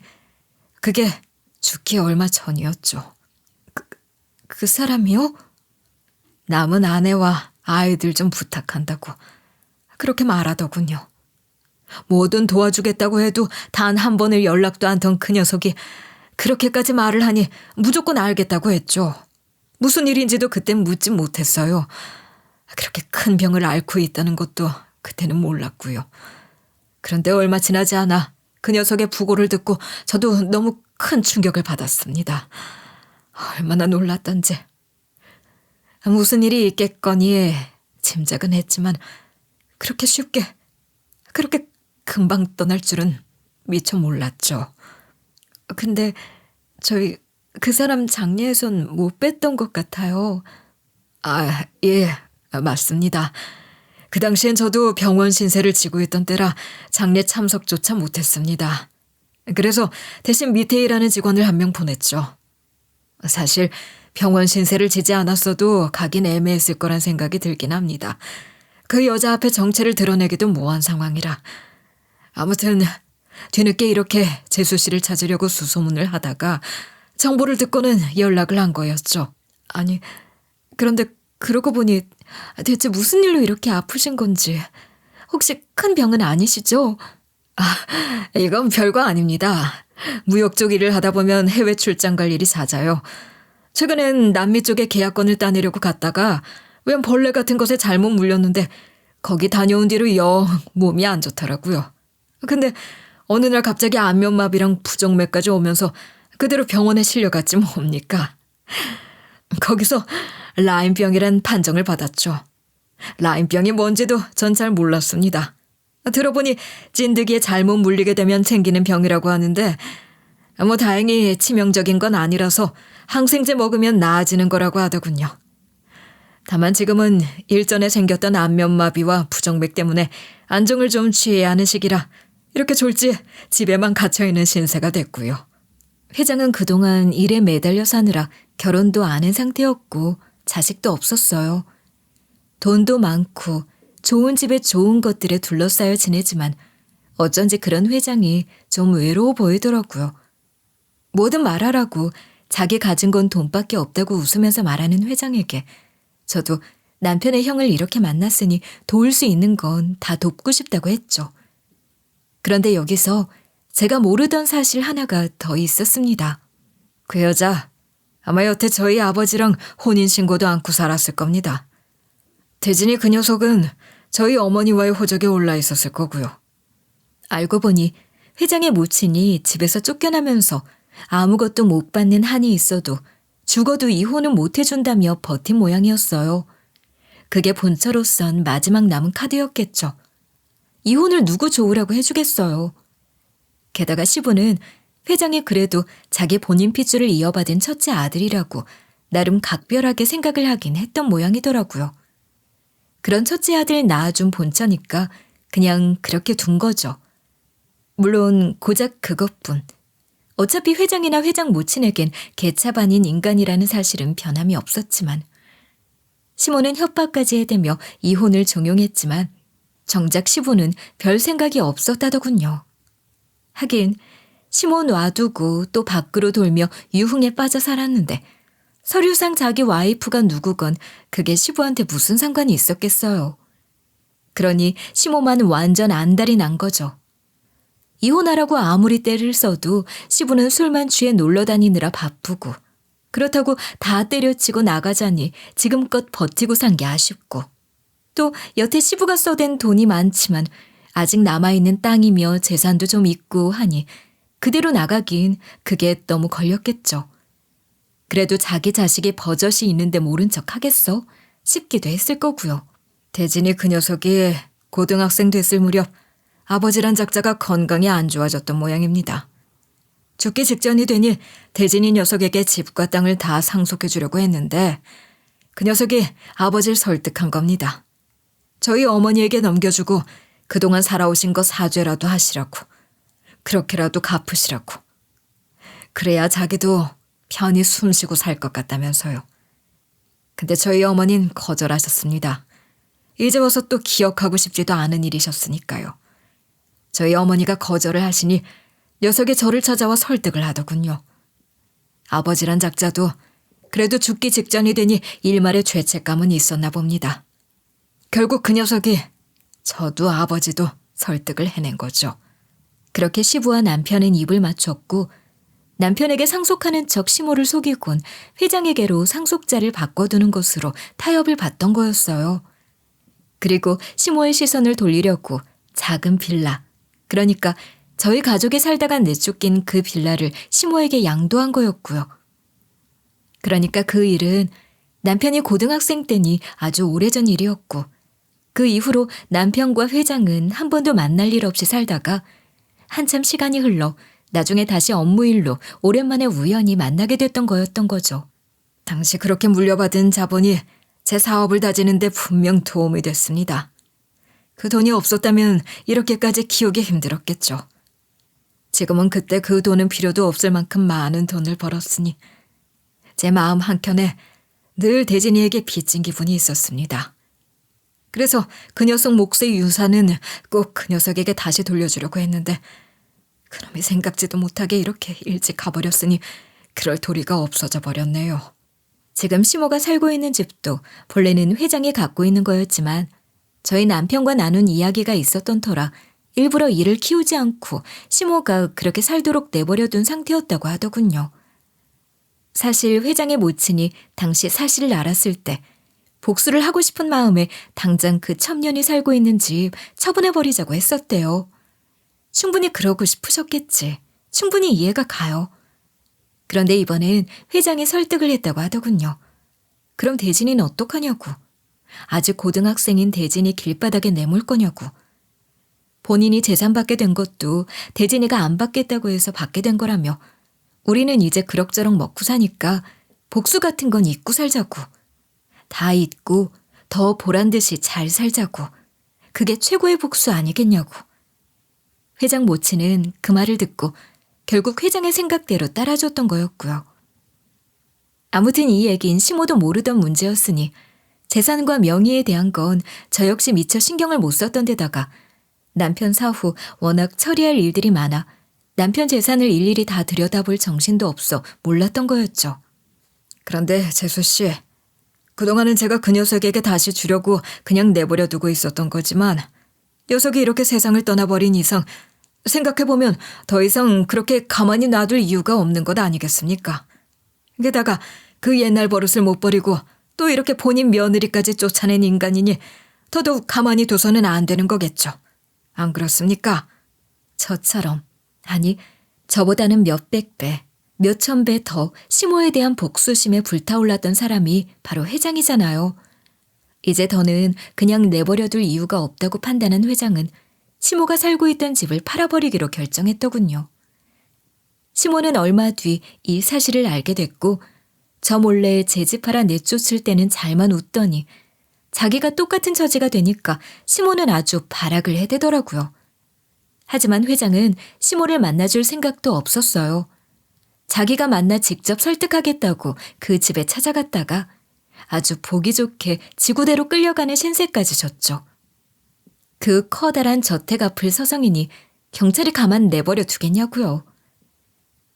그게 죽기 얼마 전이었죠. 그 사람이요? 남은 아내와 아이들 좀 부탁한다고 그렇게 말하더군요. 뭐든 도와주겠다고 해도 단 한 번의 연락도 않던 그 녀석이 그렇게까지 말을 하니 무조건 알겠다고 했죠. 무슨 일인지도 그땐 묻지 못했어요. 그렇게 큰 병을 앓고 있다는 것도 그때는 몰랐고요. 그런데 얼마 지나지 않아 그 녀석의 부고를 듣고 저도 너무 큰 충격을 받았습니다. 얼마나 놀랐던지. 무슨 일이 있겠거니 짐작은 했지만 그렇게 쉽게, 그렇게 금방 떠날 줄은 미처 몰랐죠. 근데 저희 그 사람 장례에선 못 뵀던 것 같아요. 아, 예, 맞습니다. 그 당시엔 저도 병원 신세를 지고 있던 때라 장례 참석조차 못했습니다. 그래서 대신 밑에 일하는 직원을 한 명 보냈죠. 사실 병원 신세를 지지 않았어도 가긴 애매했을 거란 생각이 들긴 합니다. 그 여자 앞에 정체를 드러내기도 모호한 상황이라. 아무튼 뒤늦게 이렇게 재수 씨를 찾으려고 수소문을 하다가 정보를 듣고는 연락을 한 거였죠. 아니, 그런데 그러고 보니 대체 무슨 일로 이렇게 아프신 건지. 혹시 큰 병은 아니시죠? 아, 이건 별거 아닙니다. 무역 쪽 일을 하다 보면 해외 출장 갈 일이 잦아요. 최근엔 남미 쪽에 계약건을 따내려고 갔다가 웬 벌레 같은 것에 잘못 물렸는데 거기 다녀온 뒤로 영 몸이 안 좋더라고요. 근데 어느 날 갑자기 안면마비랑 부정맥까지 오면서 그대로 병원에 실려갔지 뭡니까. 거기서 라임병이란 판정을 받았죠. 라임병이 뭔지도 전 잘 몰랐습니다. 들어보니 찐득이에 잘못 물리게 되면 생기는 병이라고 하는데 뭐 다행히 치명적인 건 아니라서 항생제 먹으면 나아지는 거라고 하더군요. 다만 지금은 일전에 생겼던 안면마비와 부정맥 때문에 안정을 좀 취해야 하는 시기라 이렇게 졸지 집에만 갇혀있는 신세가 됐고요. 회장은 그동안 일에 매달려 사느라 결혼도 안 한 상태였고 자식도 없었어요. 돈도 많고 좋은 집에 좋은 것들에 둘러싸여 지내지만 어쩐지 그런 회장이 좀 외로워 보이더라고요. 뭐든 말하라고 자기 가진 건 돈밖에 없다고 웃으면서 말하는 회장에게 저도 남편의 형을 이렇게 만났으니 도울 수 있는 건 다 돕고 싶다고 했죠. 그런데 여기서 제가 모르던 사실 하나가 더 있었습니다. 그 여자 아마 여태 저희 아버지랑 혼인신고도 않고 살았을 겁니다. 대진이 그 녀석은 저희 어머니와의 호적에 올라 있었을 거고요. 알고 보니 회장의 모친이 집에서 쫓겨나면서 아무것도 못 받는 한이 있어도 죽어도 이혼은 못 해준다며 버틴 모양이었어요. 그게 본처로선 마지막 남은 카드였겠죠. 이혼을 누구 좋으라고 해주겠어요. 게다가 시부는 회장이 그래도 자기 본인 핏줄을 이어받은 첫째 아들이라고 나름 각별하게 생각을 하긴 했던 모양이더라고요. 그런 첫째 아들 낳아준 본처니까 그냥 그렇게 둔 거죠. 물론 고작 그것뿐. 어차피 회장이나 회장 모친에겐 개차반인 인간이라는 사실은 변함이 없었지만 시모는 협박까지 해대며 이혼을 종용했지만 정작 시부는 별 생각이 없었다더군요. 하긴 시모 놔두고 또 밖으로 돌며 유흥에 빠져 살았는데 서류상 자기 와이프가 누구건 그게 시부한테 무슨 상관이 있었겠어요. 그러니 시모만 완전 안달이 난 거죠. 이혼하라고 아무리 때를 써도 시부는 술만 취해 놀러 다니느라 바쁘고 그렇다고 다 때려치고 나가자니 지금껏 버티고 산 게 아쉽고 또 여태 시부가 써댄 돈이 많지만 아직 남아있는 땅이며 재산도 좀 있고 하니 그대로 나가긴 그게 너무 걸렸겠죠. 그래도 자기 자식이 버젓이 있는데 모른 척 하겠어? 싶기도 했을 거고요. 대진이 그 녀석이 고등학생 됐을 무렵 아버지란 작자가 건강이 안 좋아졌던 모양입니다. 죽기 직전이 되니 대진이 녀석에게 집과 땅을 다 상속해 주려고 했는데 그 녀석이 아버지를 설득한 겁니다. 저희 어머니에게 넘겨주고 그동안 살아오신 거 사죄라도 하시라고. 그렇게라도 갚으시라고. 그래야 자기도 편히 숨쉬고 살 것 같다면서요. 근데 저희 어머니는 거절하셨습니다. 이제 와서 또 기억하고 싶지도 않은 일이셨으니까요. 저희 어머니가 거절을 하시니 녀석이 저를 찾아와 설득을 하더군요. 아버지란 작자도 그래도 죽기 직전이 되니 일말의 죄책감은 있었나 봅니다. 결국 그 녀석이 저도 아버지도 설득을 해낸 거죠. 그렇게 시부와 남편은 입을 맞췄고 남편에게 상속하는 척 시모를 속이곤 회장에게로 상속자를 바꿔두는 것으로 타협을 봤던 거였어요. 그리고 시모의 시선을 돌리려고 작은 빌라, 그러니까 저희 가족이 살다가 내쫓긴 그 빌라를 시모에게 양도한 거였고요. 그러니까 그 일은 남편이 고등학생 때니 아주 오래전 일이었고 그 이후로 남편과 회장은 한 번도 만날 일 없이 살다가 한참 시간이 흘러 나중에 다시 업무 일로 오랜만에 우연히 만나게 됐던 거였던 거죠. 당시 그렇게 물려받은 자본이 제 사업을 다지는데 분명 도움이 됐습니다. 그 돈이 없었다면 이렇게까지 키우기 힘들었겠죠. 지금은 그때 그 돈은 필요도 없을 만큼 많은 돈을 벌었으니 제 마음 한켠에 늘 대진이에게 빚진 기분이 있었습니다. 그래서 그 녀석 몫의 유산은 꼭 그 녀석에게 다시 돌려주려고 했는데 그놈이 생각지도 못하게 이렇게 일찍 가버렸으니 그럴 도리가 없어져 버렸네요. 지금 시모가 살고 있는 집도 본래는 회장이 갖고 있는 거였지만 저희 남편과 나눈 이야기가 있었던 터라 일부러 이를 키우지 않고 시모가 그렇게 살도록 내버려둔 상태였다고 하더군요. 사실 회장의 모친이 당시 사실을 알았을 때 복수를 하고 싶은 마음에 당장 그 첩년이 살고 있는 집 처분해버리자고 했었대요. 충분히 그러고 싶으셨겠지. 충분히 이해가 가요. 그런데 이번엔 회장이 설득을 했다고 하더군요. 그럼 대진이는 어떡하냐고. 아직 고등학생인 대진이 길바닥에 내몰 거냐고. 본인이 재산 받게 된 것도 대진이가 안 받겠다고 해서 받게 된 거라며 우리는 이제 그럭저럭 먹고 사니까 복수 같은 건 잊고 살자고. 다 잊고 더 보란듯이 잘 살자고. 그게 최고의 복수 아니겠냐고. 회장 모친은 그 말을 듣고 결국 회장의 생각대로 따라줬던 거였고요. 아무튼 이 얘긴 시모도 모르던 문제였으니 재산과 명의에 대한 건 저 역시 미처 신경을 못 썼던 데다가 남편 사후 워낙 처리할 일들이 많아 남편 재산을 일일이 다 들여다볼 정신도 없어 몰랐던 거였죠. 그런데 재수 씨, 그동안은 제가 그 녀석에게 다시 주려고 그냥 내버려 두고 있었던 거지만 녀석이 이렇게 세상을 떠나버린 이상 생각해보면 더 이상 그렇게 가만히 놔둘 이유가 없는 것 아니겠습니까? 게다가 그 옛날 버릇을 못 버리고 또 이렇게 본인 며느리까지 쫓아낸 인간이니 더더욱 가만히 둬서는 안 되는 거겠죠. 안 그렇습니까? 저처럼, 아니 저보다는 몇백 배, 몇천 배 더 시모에 대한 복수심에 불타올랐던 사람이 바로 회장이잖아요. 이제 더는 그냥 내버려둘 이유가 없다고 판단한 회장은 시모가 살고 있던 집을 팔아버리기로 결정했더군요. 시모는 얼마 뒤 이 사실을 알게 됐고 저 몰래 제 집 팔아 내쫓을 때는 잘만 웃더니 자기가 똑같은 처지가 되니까 시모는 아주 발악을 해대더라고요. 하지만 회장은 시모를 만나줄 생각도 없었어요. 자기가 만나 직접 설득하겠다고 그 집에 찾아갔다가 아주 보기 좋게 지구대로 끌려가는 신세까지 졌죠. 그 커다란 저택 앞을 서성이니 경찰이 가만 내버려 두겠냐고요.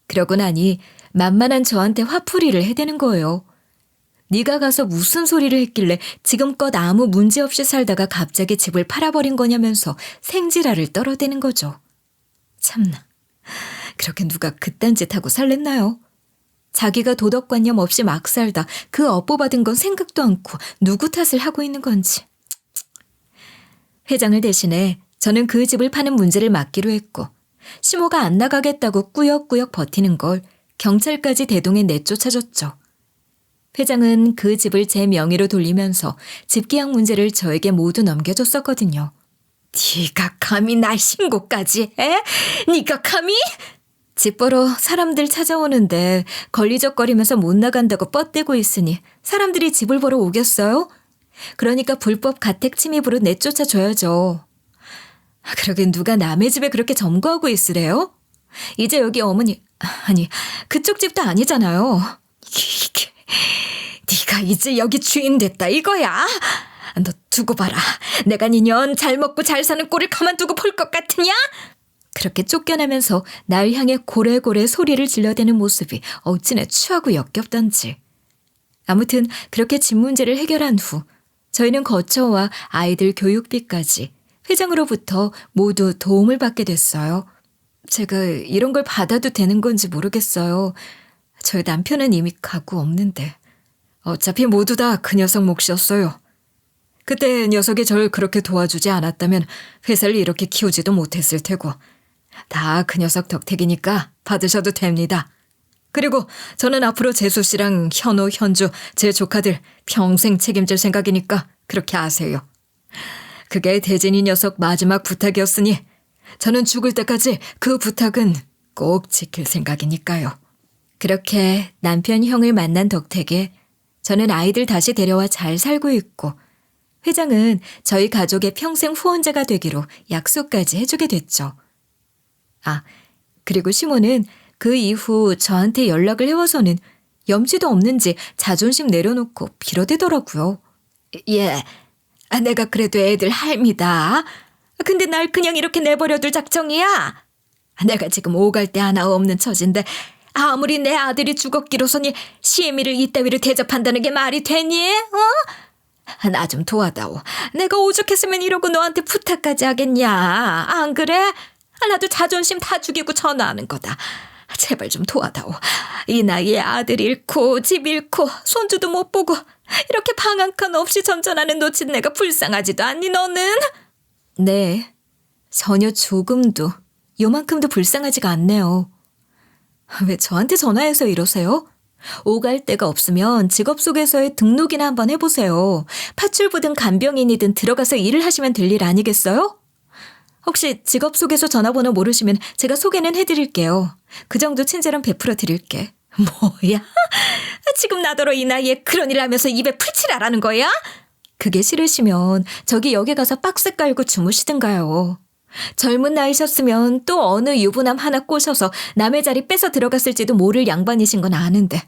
그러고 나니 만만한 저한테 화풀이를 해대는 거예요. 네가 가서 무슨 소리를 했길래 지금껏 아무 문제 없이 살다가 갑자기 집을 팔아버린 거냐면서 생지랄을 떨어대는 거죠. 참나, 그렇게 누가 그딴 짓 하고 살랬나요? 자기가 도덕관념 없이 막 살다 그 업보받은 건 생각도 않고 누구 탓을 하고 있는 건지. 회장을 대신해 저는 그 집을 파는 문제를 맡기로 했고 시모가 안 나가겠다고 꾸역꾸역 버티는 걸 경찰까지 대동해 내쫓아줬죠. 회장은 그 집을 제 명의로 돌리면서 집계약 문제를 저에게 모두 넘겨줬었거든요. 네가 감히 날 신고까지 해? 네가 감히? 집 보러 사람들 찾아오는데 걸리적거리면서 못 나간다고 뻗대고 있으니 사람들이 집을 보러 오겠어요? 그러니까 불법 가택 침입으로 내쫓아줘야죠. 그러긴 누가 남의 집에 그렇게 점거하고 있으래요? 이제 여기 어머니, 아니 그쪽 집도 아니잖아요. 네가 이제 여기 주인 됐다 이거야? 너 두고 봐라. 내가 니년 잘 먹고 잘 사는 꼴을 가만두고 볼 것 같으냐? 그렇게 쫓겨나면서 날 향해 고래고래 소리를 질러대는 모습이 어찌나 추하고 역겹던지. 아무튼 그렇게 집 문제를 해결한 후 저희는 거처와 아이들 교육비까지 회장으로부터 모두 도움을 받게 됐어요. 제가 이런 걸 받아도 되는 건지 모르겠어요. 저희 남편은 이미 가구 없는데. 어차피 모두 다 그 녀석 몫이었어요. 그때 녀석이 절 그렇게 도와주지 않았다면 회사를 이렇게 키우지도 못했을 테고. 다 그 녀석 덕택이니까 받으셔도 됩니다. 그리고 저는 앞으로 재수 씨랑 현우, 현주, 제 조카들 평생 책임질 생각이니까 그렇게 아세요. 그게 대진이 녀석 마지막 부탁이었으니 저는 죽을 때까지 그 부탁은 꼭 지킬 생각이니까요. 그렇게 남편 형을 만난 덕택에 저는 아이들 다시 데려와 잘 살고 있고 회장은 저희 가족의 평생 후원자가 되기로 약속까지 해주게 됐죠. 아, 그리고 시모는 그 이후 저한테 연락을 해와서는 염치도 없는지 자존심 내려놓고 빌어대더라고요. 예, 내가 그래도 애들 할미다. 근데 날 그냥 이렇게 내버려둘 작정이야? 내가 지금 오갈 데 하나 없는 처진데 아무리 내 아들이 죽었기로서니 시애미를 이따위로 대접한다는 게 말이 되니? 나 좀 도와다오. 내가 오죽했으면 이러고 너한테 부탁까지 하겠냐. 안 그래? 나도 자존심 다 죽이고 전화하는 거다. 제발 좀 도와다오. 이 나이에 아들 잃고 집 잃고 손주도 못 보고 이렇게 방 한 칸 없이 전전하는 놓친 내가 불쌍하지도 않니 너는? 네, 전혀 조금도 요만큼도 불쌍하지가 않네요. 왜 저한테 전화해서 이러세요? 오갈 데가 없으면 직업소개서에 등록이나 한번 해보세요. 파출부든 간병인이든 들어가서 일을 하시면 될 일 아니겠어요? 혹시 직업소개서 전화번호 모르시면 제가 소개는 해드릴게요. 그 정도 친절은 베풀어 드릴게. 뭐야? 지금 나더러 이 나이에 그런 일 하면서 입에 풀칠하라는 거야? 그게 싫으시면 저기 역에 가서 박스 깔고 주무시든가요. 젊은 나이셨으면 또 어느 유부남 하나 꼬셔서 남의 자리 뺏어 들어갔을지도 모를 양반이신 건 아는데.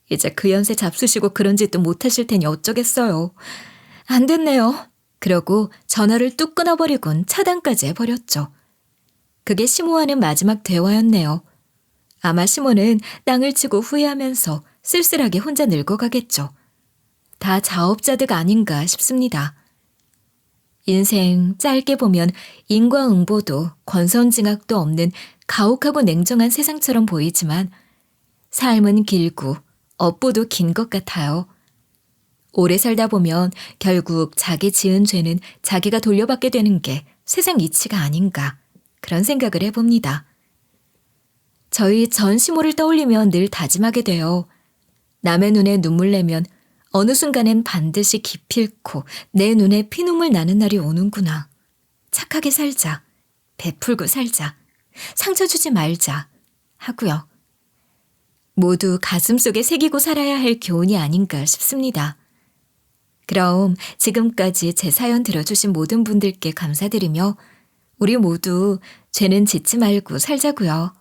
이제 그 연세 잡수시고 그런 짓도 못하실 테니 어쩌겠어요. 안 됐네요. 그러고 전화를 뚝 끊어버리곤 차단까지 해버렸죠. 그게 시모와는 마지막 대화였네요. 아마 시모는 땅을 치고 후회하면서 쓸쓸하게 혼자 늙어가겠죠. 다 자업자득 아닌가 싶습니다. 인생 짧게 보면 인과응보도 권선징악도 없는 가혹하고 냉정한 세상처럼 보이지만 삶은 길고 업보도 긴 것 같아요. 오래 살다 보면 결국 자기 지은 죄는 자기가 돌려받게 되는 게 세상 이치가 아닌가 그런 생각을 해봅니다. 저희 전 시모를 떠올리면 늘 다짐하게 돼요. 남의 눈에 눈물 내면 어느 순간엔 반드시 기필코 내 눈에 피눈물 나는 날이 오는구나. 착하게 살자. 베풀고 살자. 상처 주지 말자. 하고요. 모두 가슴속에 새기고 살아야 할 교훈이 아닌가 싶습니다. 그럼 지금까지 제 사연 들어주신 모든 분들께 감사드리며 우리 모두 죄는 짓지 말고 살자고요.